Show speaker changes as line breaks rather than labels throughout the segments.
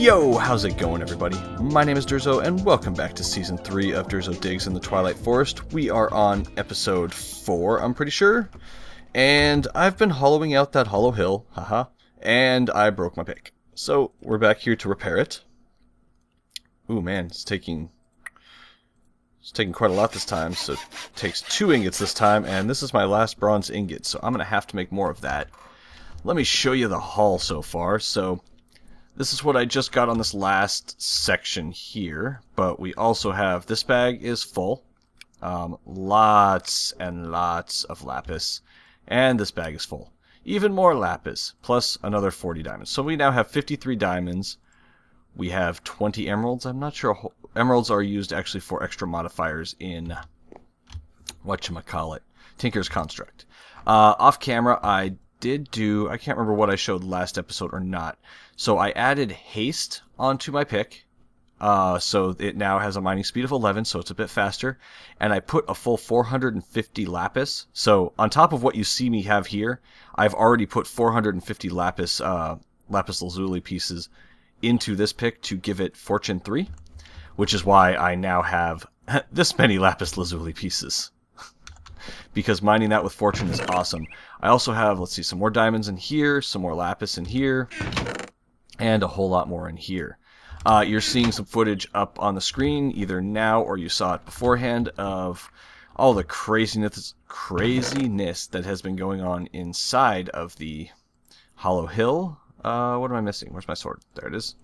Yo, how's it going, everybody? My name is Durzo, and welcome back to Season 3 of Durzo Digs in the Twilight Forest. We are on Episode 4, I'm pretty sure. And I've been hollowing out that hollow hill, haha, and I broke my pick. So, we're back here to repair it. Ooh, man, it's taking quite a lot this time, so it takes 2 ingots this time, and this is my last bronze ingot, so I'm going to have to make more of that. Let me show you the haul so far. So, this is what I just got on this last section here, but we also have, this bag is full, lots and lots of lapis, and this bag is full. Even more lapis, plus another 40 diamonds. So we now have 53 diamonds. We have 20 emeralds. I'm not sure, emeralds are used actually for extra modifiers in, whatchamacallit, Tinker's Construct. Off camera, I can't remember what I showed last episode or not. So I added haste onto my pick. So it now has a mining speed of 11, so it's a bit faster. And I put a full 450 lapis. So on top of what you see me have here, I've already put 450 lapis lazuli pieces into this pick to give it Fortune 3. Which is why I now have this many lapis lazuli pieces. Because mining that with Fortune is awesome. I also have, let's see, some more diamonds in here, some more lapis in here, and a whole lot more in here. You're seeing some footage up on the screen, either now or you saw it beforehand, of all the craziness that has been going on inside of the Hollow Hill. What am I missing? Where's my sword? There it is.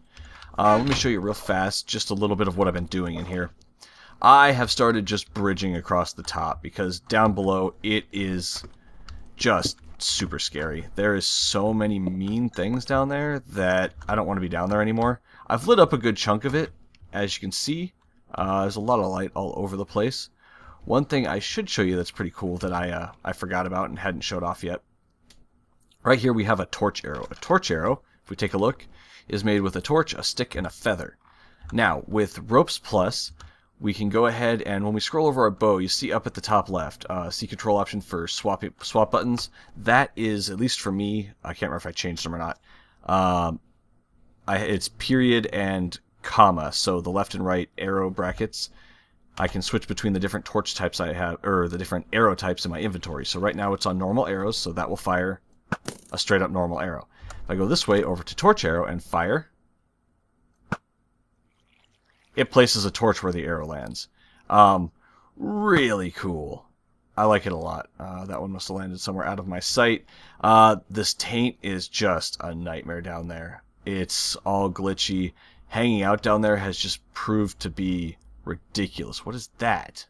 Let me show you real fast just a little bit of what I've been doing in here. I have started just bridging across the top because down below it is just super scary. There is so many mean things down there that I don't want to be down there anymore. I've lit up a good chunk of it, as you can see. There's a lot of light all over the place. One thing I should show you that's pretty cool that I forgot about and hadn't showed off yet. Right here we have a torch arrow. A torch arrow, if we take a look, is made with a torch, a stick, and a feather. Now, with Ropes Plus, we can go ahead and when we scroll over our bow, you see up at the top left, C control option for swap buttons. That is, at least for me, I can't remember if I changed them or not. It's period and comma, so the left and right arrow brackets. I can switch between the different torch types I have, or the different arrow types in my inventory. So right now it's on normal arrows, so that will fire a straight up normal arrow. If I go this way over to torch arrow and fire, it places a torch where the arrow lands. Really cool. I like it a lot. That one must have landed somewhere out of my sight. This taint is just a nightmare down there. It's all glitchy. Hanging out down there has just proved to be ridiculous. What is that?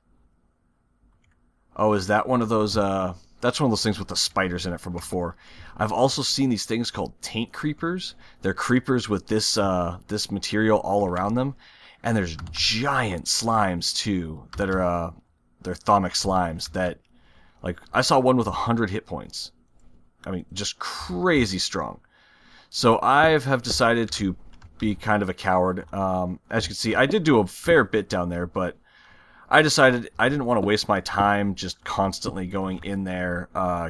Oh, is that one of those... That's one of those things with the spiders in it from before. I've also seen these things called taint creepers. They're creepers with this material all around them. And there's giant slimes, too, that are, they're thaumic slimes that, like, I saw one with 100 hit points. I mean, just crazy strong. So I have decided to be kind of a coward. As you can see, I did do a fair bit down there, but I decided I didn't want to waste my time just constantly going in there,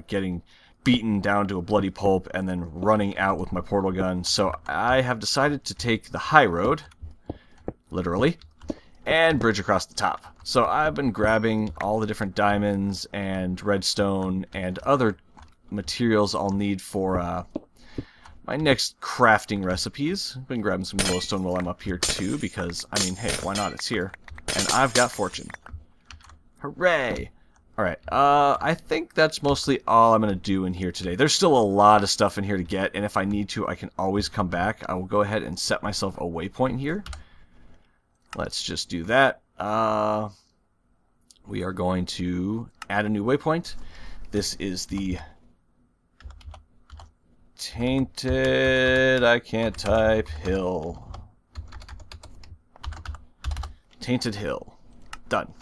getting beaten down to a bloody pulp, and then running out with my portal gun. So I have decided to take the high road, literally, and bridge across the top. So I've been grabbing all the different diamonds and redstone and other materials I'll need for my next crafting recipes. I've been grabbing some glowstone while I'm up here too, because, I mean, hey, why not? It's here. And I've got fortune. Hooray! Alright, I think that's mostly all I'm going to do in here today. There's still a lot of stuff in here to get, and if I need to, I can always come back. I will go ahead and set myself a waypoint here. Let's just do that. We are going to add a new waypoint. This is the Tainted, I can't type, hill. Tainted Hill. Done.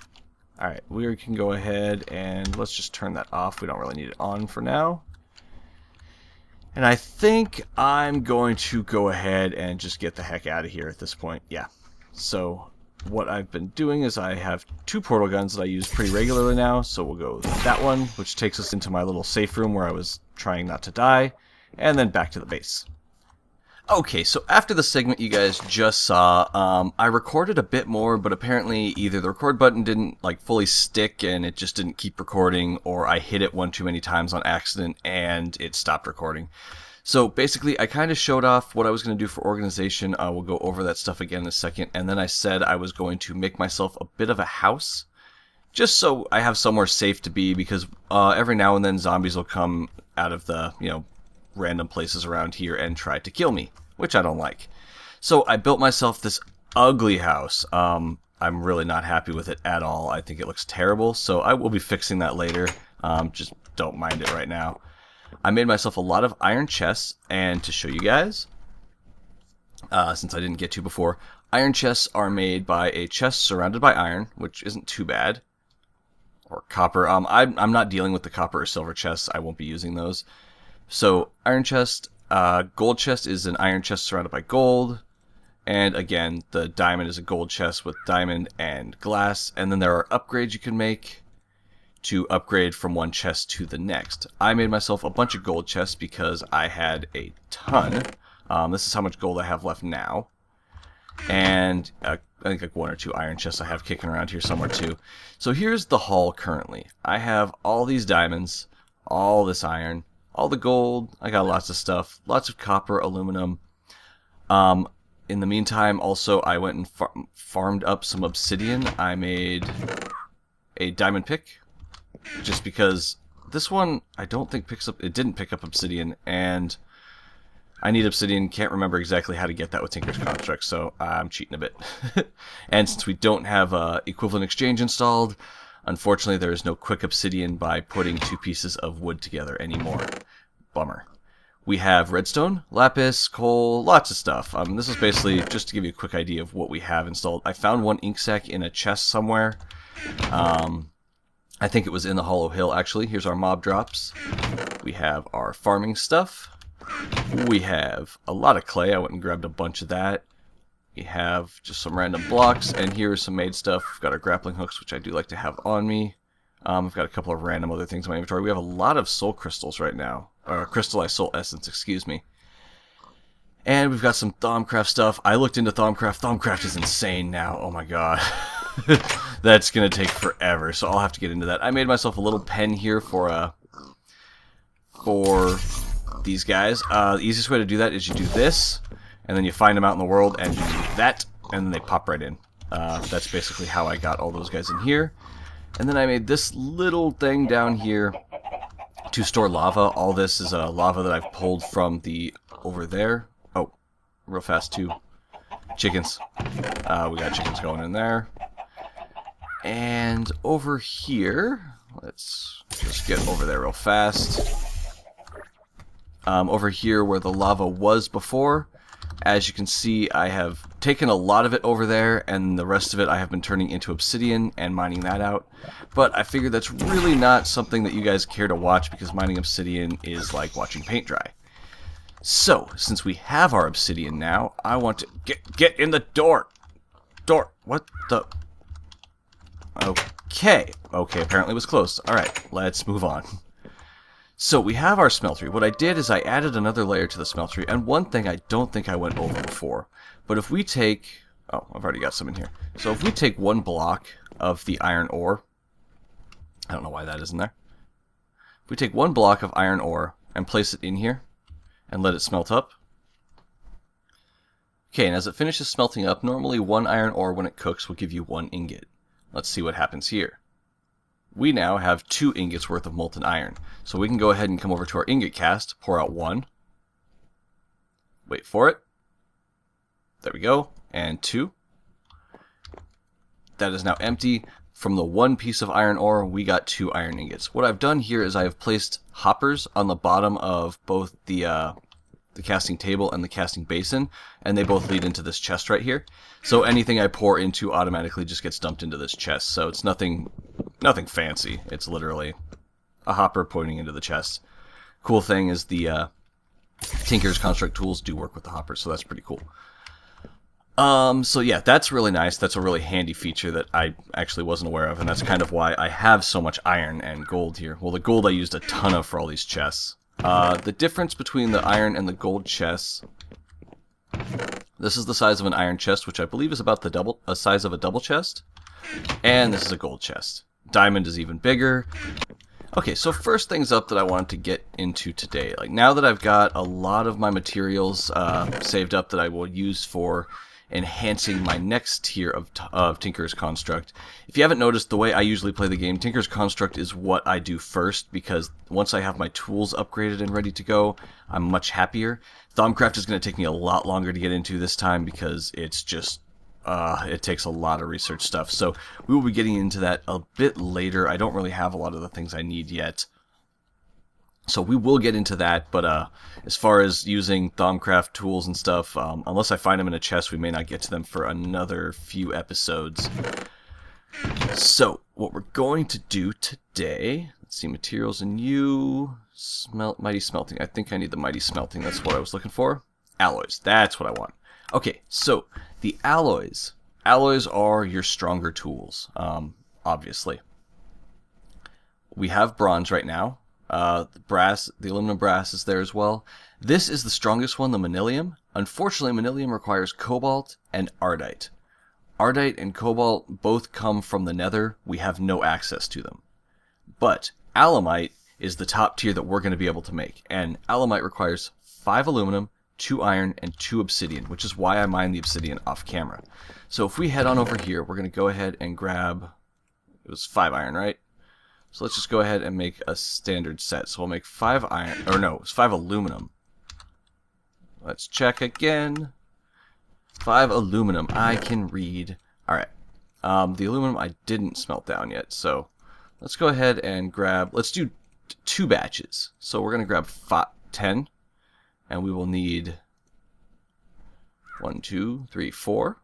Alright, we can go ahead and let's just turn that off. We don't really need it on for now. And I think I'm going to go ahead and just get the heck out of here at this point. Yeah. So what I've been doing is I have 2 portal guns that I use pretty regularly now. So we'll go with that one, which takes us into my little safe room where I was trying not to die. And then back to the base. Okay, so after the segment you guys just saw, I recorded a bit more, but apparently either the record button didn't like fully stick and it just didn't keep recording, or I hit it one too many times on accident and it stopped recording. So basically, I kind of showed off what I was going to do for organization. We'll go over that stuff again in a second, and then I said I was going to make myself a bit of a house, just so I have somewhere safe to be, because every now and then zombies will come out of the, random places around here and try to kill me, which I don't like. So I built myself this ugly house. I'm really not happy with it at all. I think it looks terrible, so I will be fixing that later. Just don't mind it right now. I made myself a lot of iron chests, and to show you guys, since I didn't get to before, iron chests are made by a chest surrounded by iron, which isn't too bad. Or copper. I'm not dealing with the copper or silver chests. I won't be using those. So, iron chest, gold chest is an iron chest surrounded by gold. And again, the diamond is a gold chest with diamond and glass. And then there are upgrades you can make to upgrade from one chest to the next. I made myself a bunch of gold chests because I had a ton. This is how much gold I have left now. And I think like 1 or 2 iron chests I have kicking around here somewhere too. So here's the haul currently. I have all these diamonds, all this iron, all the gold. I got lots of stuff, lots of copper, aluminum. In the meantime, also I went and farmed up some obsidian. I made a diamond pick, just because this one I don't think it didn't pick up obsidian, and I need obsidian. Can't remember exactly how to get that with Tinker's Construct, so I'm cheating a bit. And since we don't have equivalent exchange installed, unfortunately there is no quick obsidian by putting 2 pieces of wood together anymore. Bummer. We have redstone, lapis, coal, lots of stuff. This is basically just to give you a quick idea of what we have installed. I found one ink sac in a chest somewhere. I think it was in the Hollow Hill, actually. Here's our mob drops. We have our farming stuff. We have a lot of clay. I went and grabbed a bunch of that. We have just some random blocks, and here's some made stuff. We've got our grappling hooks, which I do like to have on me. I've got a couple of random other things in my inventory. We have a lot of soul crystals right now. Or crystallized soul essence, excuse me. And we've got some Thaumcraft stuff. I looked into Thaumcraft. Thaumcraft is insane now. Oh my god. That's going to take forever, so I'll have to get into that. I made myself a little pen here for these guys. The easiest way to do that is you do this, and then you find them out in the world, and you do that, and then they pop right in. That's basically how I got all those guys in here. And then I made this little thing down here to store lava. All this is lava that I've pulled from the over there. Oh, real fast too. Chickens. We got chickens going in there. And over here, let's just get over there real fast. Over here where the lava was before, as you can see, I have taken a lot of it over there, and the rest of it I have been turning into obsidian and mining that out. But I figured that's really not something that you guys care to watch, because mining obsidian is like watching paint dry. So, since we have our obsidian now, I want to get in the door. What the? Okay, apparently it was close. Alright, let's move on. So we have our smeltery. What I did is I added another layer to the smeltery, and one thing I don't think I went over before. But if we take... Oh, I've already got some in here. So if we take 1 block of the iron ore... I don't know why that isn't there. If we take 1 block of iron ore and place it in here, and let it smelt up. Okay, and as it finishes smelting up, normally 1 iron ore when it cooks will give you 1 ingot. Let's see what happens here. We now have 2 ingots worth of molten iron. So we can go ahead and come over to our ingot cast, pour out 1. Wait for it. There we go. And 2. That is now empty. From the 1 piece of iron ore, we got 2 iron ingots. What I've done here is I have placed hoppers on the bottom of both the casting table and the casting basin, and they both lead into this chest right here. So anything I pour into automatically just gets dumped into this chest. So it's nothing fancy. It's literally a hopper pointing into the chest. Cool thing is the Tinker's Construct tools do work with the hopper, so that's pretty cool. So yeah, that's really nice. That's a really handy feature that I actually wasn't aware of, and that's kind of why I have so much iron and gold here. Well, the gold I used a ton of for all these chests. The difference between the iron and the gold chests This is the size of an iron chest, which I believe is about the size of a double chest. And this is a gold chest. Diamond is even bigger. Okay, so first things up that I wanted to get into today. Like, now that I've got a lot of my materials saved up that I will use for enhancing my next tier of Tinker's Construct. If you haven't noticed, the way I usually play the game, Tinker's Construct is what I do first, because once I have my tools upgraded and ready to go, I'm much happier. Thaumcraft is going to take me a lot longer to get into this time, because it's just it takes a lot of research stuff. So we will be getting into that a bit later. I don't really have a lot of the things I need yet. So we will get into that, but as far as using Thaumcraft tools and stuff, unless I find them in a chest, we may not get to them for another few episodes. So what we're going to do today, let's see, materials and mighty smelting. I think I need the mighty smelting. That's what I was looking for. Alloys. That's what I want. Okay, so the alloys. Alloys are your stronger tools, obviously. We have bronze right now. The aluminum brass is there as well. This is the strongest one, the manilium. Unfortunately, manilium requires cobalt and ardite. Ardite and cobalt both come from the nether. We have no access to them. But alumite is the top tier that we're going to be able to make. And alumite requires 5 aluminum, 2 iron, and 2 obsidian, which is why I mine the obsidian off camera. So if we head on over here, we're going to go ahead and grab, it was 5 iron, right? So let's just go ahead and make a standard set. So we'll make 5 iron, or no, it's 5 aluminum. Let's check again. 5 aluminum. I can read. Alright. The aluminum I didn't smelt down yet, so let's go ahead and grab, let's do 2 batches. So we're going to grab 10, and we will need 1, 2, 3, 4.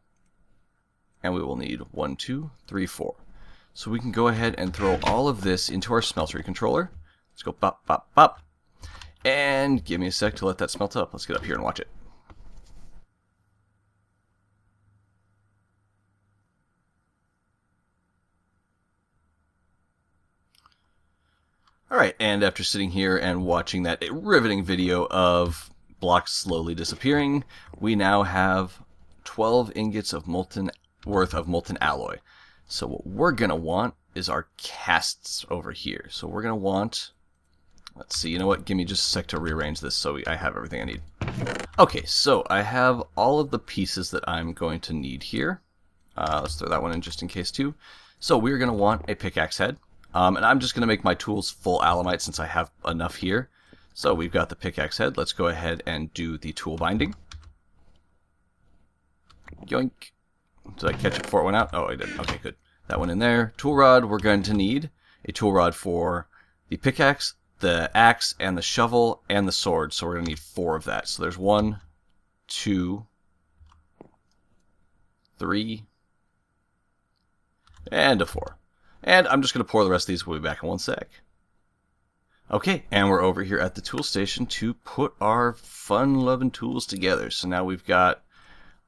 And we will need 1, 2, 3, 4. So we can go ahead and throw all of this into our smeltery controller. Let's go pop, pop, pop. And give me a sec to let that smelt up. Let's get up here and watch it. Alright, and after sitting here and watching that riveting video of blocks slowly disappearing, we now have 12 ingots of worth of molten alloy. So what we're going to want is our casts over here. So we're going to want, let's see, you know what, give me just a sec to rearrange this so I have everything I need. Okay, so I have all of the pieces that I'm going to need here. Let's throw that one in just in case too. So we're going to want a pickaxe head. And I'm just going to make my tools full alumite since I have enough here. So we've got the pickaxe head. Let's go ahead and do the tool binding. Yoink. Did I catch it before it went out? Oh, I didn't. Okay, good. That one in there. Tool rod, we're going to need a tool rod for the pickaxe, the axe, and the shovel, and the sword. So we're going to need 4 of that. So there's 1, 2, 3, and a 4. And I'm just going to pour the rest of these. We'll be back in 1 sec. Okay, and we're over here at the tool station to put our fun-loving tools together. So now we've got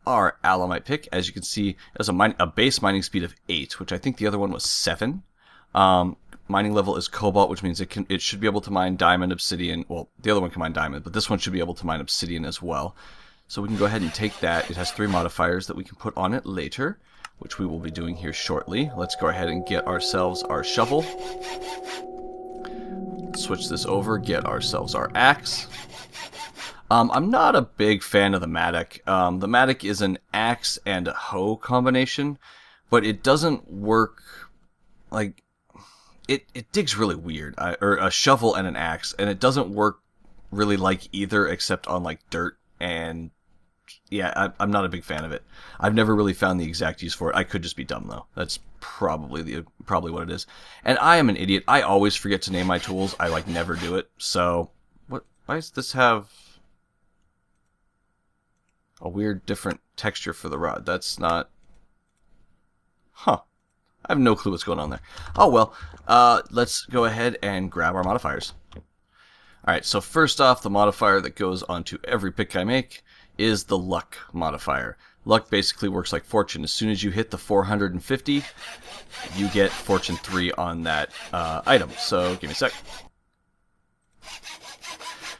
our alumite pick. As you can see, it has a base mining speed of 8, which I think the other one was 7. Mining level is cobalt, which means it should be able to mine diamond, obsidian. Well, the other one can mine diamond, but this one should be able to mine obsidian as well. So we can go ahead and take that. It has 3 modifiers that we can put on it later, which we will be doing here shortly. Let's go ahead and get ourselves our shovel. Switch this over, get ourselves our axe. I'm not a big fan of the mattock. The mattock is an axe and a hoe combination, but it doesn't work, like, it digs really weird. Or a shovel and an axe, and it doesn't work really like either except on, like, dirt, and yeah, I'm not a big fan of it. I've never really found the exact use for it. I could just be dumb, though. That's probably what it is. And I am an idiot. I always forget to name my tools. I, like, never do it. So, why does this have a weird different texture for the rod? That's not... Huh. I have no clue what's going on there. Oh, well. Let's go ahead and grab our modifiers. Alright, so first off, the modifier that goes onto every pick I make is the luck modifier. Luck basically works like fortune. As soon as you hit the 450, you get fortune 3 on that item. So, give me a sec.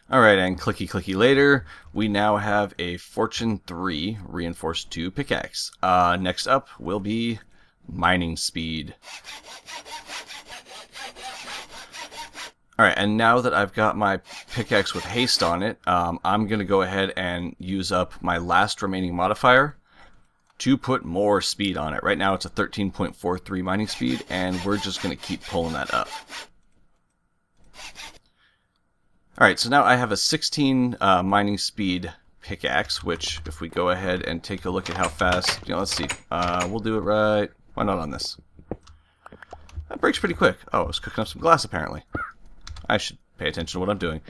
Alright, and clicky clicky later, we now have a Fortune 3 Reinforced 2 pickaxe. Next up will be mining speed. Alright, and now that I've got my pickaxe with haste on it, I'm going to go ahead and use up my last remaining modifier to put more speed on it. Right now it's a 13.43 mining speed, and we're just going to keep pulling that up. Alright, so now I have a 16 mining speed pickaxe, which if we go ahead and take a look at how fast, let's see, we'll do it right, why not on this? That breaks pretty quick. Oh, I was cooking up some glass apparently. I should pay attention to what I'm doing.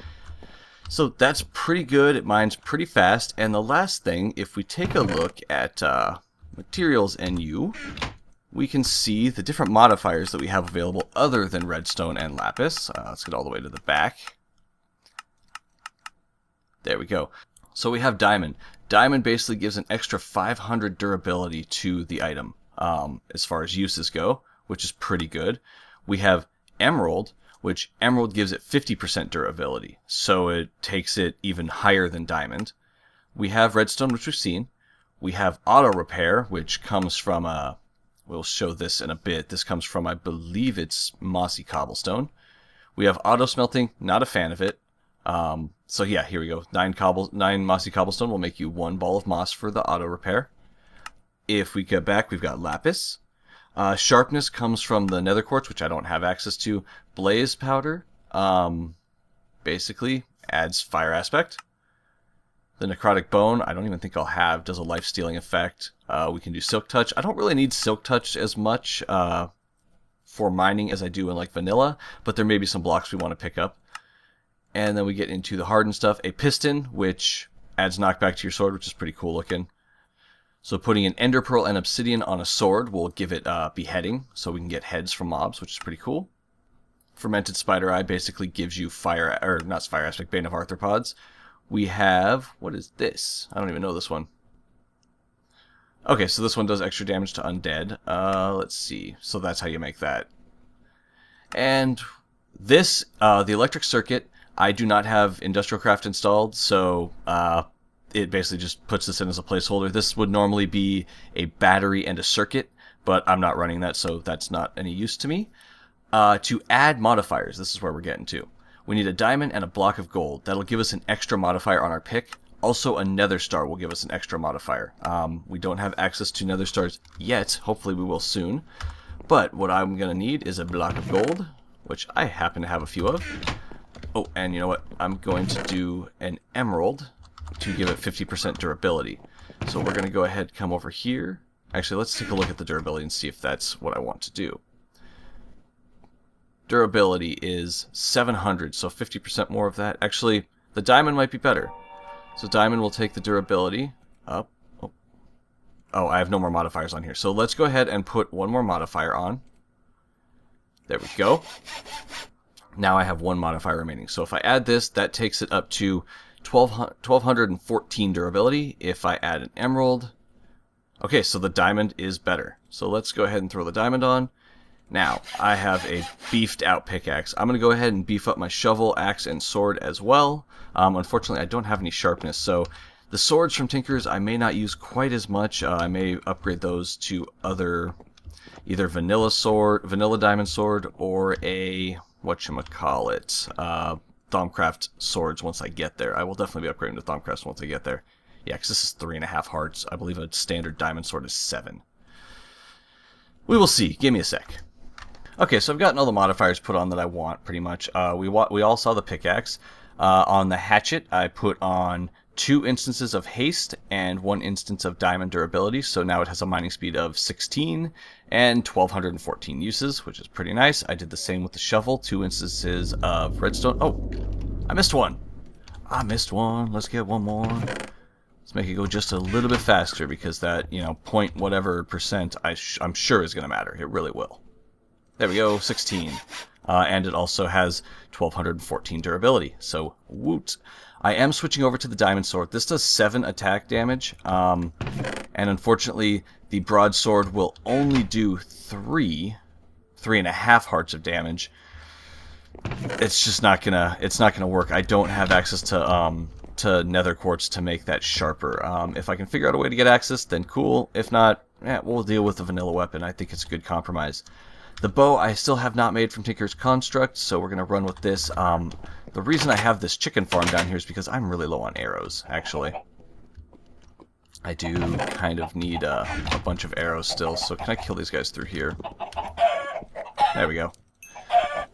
So that's pretty good, it mines pretty fast, and the last thing, if we take a look at materials NU, we can see the different modifiers that we have available other than redstone and lapis. Let's get all the way to the back. There we go. So we have diamond. Diamond basically gives an extra 500 durability to the item as far as uses go, which is pretty good. We have emerald, which emerald gives it 50% durability, so it takes it even higher than diamond. We have redstone, which we've seen. We have auto repair, which comes from we'll show this in a bit. This comes from, I believe it's mossy cobblestone. We have auto smelting, not a fan of it. So yeah, here we go. 9 mossy cobblestone will make you 1 ball of moss for the auto repair. If we get back, we've got lapis. Sharpness comes from the nether quartz, which I don't have access to. Blaze powder basically adds fire aspect. The necrotic bone, I don't even think I'll have, does a life stealing effect. We can do silk touch. I don't really need silk touch as much for mining as I do in like vanilla, but there may be some blocks we want to pick up. And then we get into the hardened stuff. A piston, which adds knockback to your sword, which is pretty cool looking. So putting an ender pearl and obsidian on a sword will give it beheading, so we can get heads from mobs, which is pretty cool. Fermented spider eye basically gives you fire, or not fire aspect, bane of arthropods. We have, what is this? I don't even know this one. Okay, so this one does extra damage to undead. Let's see. So that's how you make that. And this, the electric circuit, I do not have Industrial Craft installed, so it basically just puts this in as a placeholder. This would normally be a battery and a circuit, but I'm not running that, so that's not any use to me. To add modifiers, this is where we're getting to. We need a diamond and a block of gold. That'll give us an extra modifier on our pick. Also, a nether star will give us an extra modifier. We don't have access to nether stars yet. Hopefully we will soon. But what I'm going to need is a block of gold, which I happen to have a few of. Oh, and you know what? I'm going to do an emerald to give it 50% durability. So we're going to go ahead, come over here. Actually, let's take a look at the durability and see if that's what I want to do. Durability is 700, so 50% more of that. Actually, the diamond might be better. So diamond will take the durability up. Oh, I have no more modifiers on here. So let's go ahead and put one more modifier on. There we go. Now I have 1 modifier remaining. So if I add this, that takes it up to 1214 durability. If I add an emerald... Okay, so the diamond is better. So let's go ahead and throw the diamond on. Now, I have a beefed out pickaxe. I'm going to go ahead and beef up my shovel, axe, and sword as well. Unfortunately, I don't have any sharpness, so the swords from Tinkers I may not use quite as much. I may upgrade those to either vanilla diamond sword, or a... whatchamacallit, Thaumcraft swords once I get there. I will definitely be upgrading to Thaumcraft once I get there. Yeah, because this is 3.5 hearts. I believe a standard diamond sword is 7. We will see. Give me a sec. Okay, so I've gotten all the modifiers put on that I want, pretty much. We all saw the pickaxe. On the hatchet, I put on 2 instances of haste and 1 instance of diamond durability, so now it has a mining speed of 16 and 1214 uses, which is pretty nice. I did the same with the shovel, 2 instances of redstone. Oh, I missed one. Let's get one more. Let's make it go just a little bit faster, because that, point whatever percent I'm sure is going to matter. It really will. There we go, 16. And it also has 1214 durability, so woot. I am switching over to the diamond sword. This does 7 attack damage, and unfortunately the broadsword will only do 3.5 hearts of damage. it's just not gonna work. I don't have access to nether quartz to make that sharper. If I can figure out a way to get access, then cool. If not, we'll deal with the vanilla weapon. I think it's a good compromise. The bow I still have not made from Tinker's Construct, so we're gonna run with this. The reason I have this chicken farm down here is because I'm really low on arrows, actually. I do kind of need a bunch of arrows still, so can I kill these guys through here? There we go.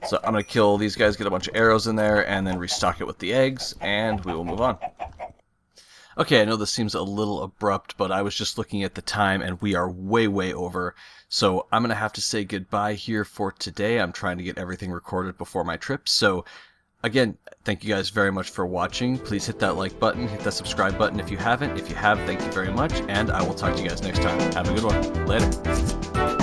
So I'm going to kill these guys, get a bunch of arrows in there, and then restock it with the eggs, and we will move on. Okay, I know this seems a little abrupt, but I was just looking at the time, and we are way, way over. So I'm going to have to say goodbye here for today. I'm trying to get everything recorded before my trip. So again, thank you guys very much for watching. Please hit that like button, hit that subscribe button if you haven't. If you have, thank you very much, and I will talk to you guys next time. Have a good one. Later.